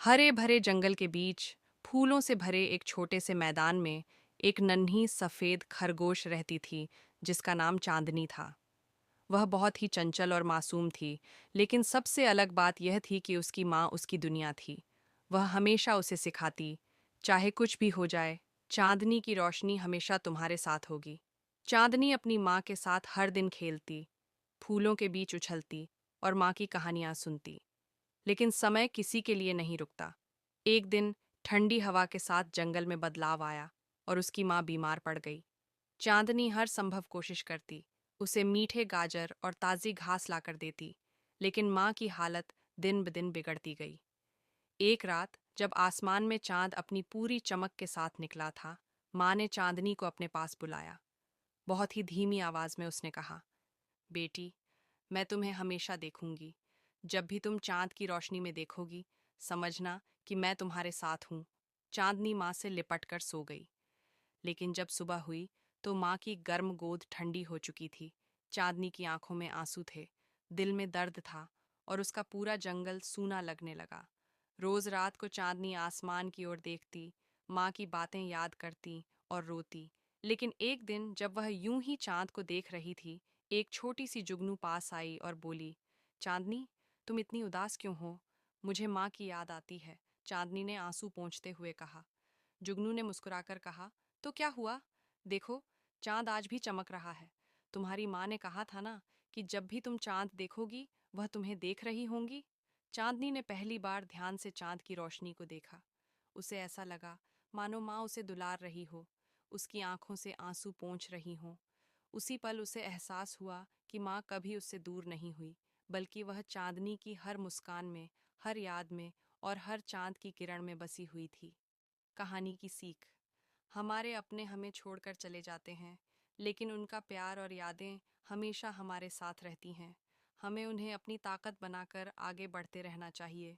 हरे भरे जंगल के बीच फूलों से भरे एक छोटे से मैदान में एक नन्ही सफेद खरगोश रहती थी जिसका नाम चांदनी था। वह बहुत ही चंचल और मासूम थी, लेकिन सबसे अलग बात यह थी कि उसकी माँ उसकी दुनिया थी। वह हमेशा उसे सिखाती, चाहे कुछ भी हो जाए, चांदनी की रोशनी हमेशा तुम्हारे साथ होगी। चांदनी अपनी माँ के साथ हर दिन खेलती, फूलों के बीच उछलती और माँ की कहानियां सुनती। लेकिन समय किसी के लिए नहीं रुकता। एक दिन ठंडी हवा के साथ जंगल में बदलाव आया और उसकी माँ बीमार पड़ गई। चांदनी हर संभव कोशिश करती, उसे मीठे गाजर और ताज़ी घास लाकर देती, लेकिन माँ की हालत दिन ब दिन बिगड़ती गई। एक रात जब आसमान में चांद अपनी पूरी चमक के साथ निकला था, माँ ने चांदनी को अपने पास बुलाया। बहुत ही धीमी आवाज में उसने कहा, बेटी, मैं तुम्हें हमेशा देखूंगी। जब भी तुम चांद की रोशनी में देखोगी, समझना कि मैं तुम्हारे साथ हूँ। चांदनी माँ से लिपट कर सो गई। लेकिन जब सुबह हुई तो माँ की गर्म गोद ठंडी हो चुकी थी। चांदनी की आंखों में आंसू थे, दिल में दर्द था और उसका पूरा जंगल सूना लगने लगा। रोज रात को चांदनी आसमान की ओर देखती, माँ की बातें याद करती और रोती। लेकिन एक दिन जब वह यूं ही चांद को देख रही थी, एक छोटी सी जुगनू पास आई और बोली, चांदनी, तुम इतनी उदास क्यों हो? मुझे माँ की याद आती है, चांदनी ने आंसू पोंछते हुए कहा। जुगनू ने मुस्कुराकर कहा, तो क्या हुआ? देखो, चांद आज भी चमक रहा है। तुम्हारी माँ ने कहा था ना कि जब भी तुम चांद देखोगी, वह तुम्हें देख रही होंगी। चांदनी ने पहली बार ध्यान से चांद की रोशनी को देखा। उसे ऐसा लगा मानो माँ उसे दुलार रही हो, उसकी आंखों से आंसू पोंछ रही हों। उसी पल उसे एहसास हुआ कि माँ कभी उससे दूर नहीं हुई, बल्कि वह चांदनी की हर मुस्कान में, हर याद में और हर चांद की किरण में बसी हुई थी। कहानी की सीख। हमारे अपने हमें छोड़कर चले जाते हैं, लेकिन उनका प्यार और यादें हमेशा हमारे साथ रहती हैं। हमें उन्हें अपनी ताकत बनाकर आगे बढ़ते रहना चाहिए।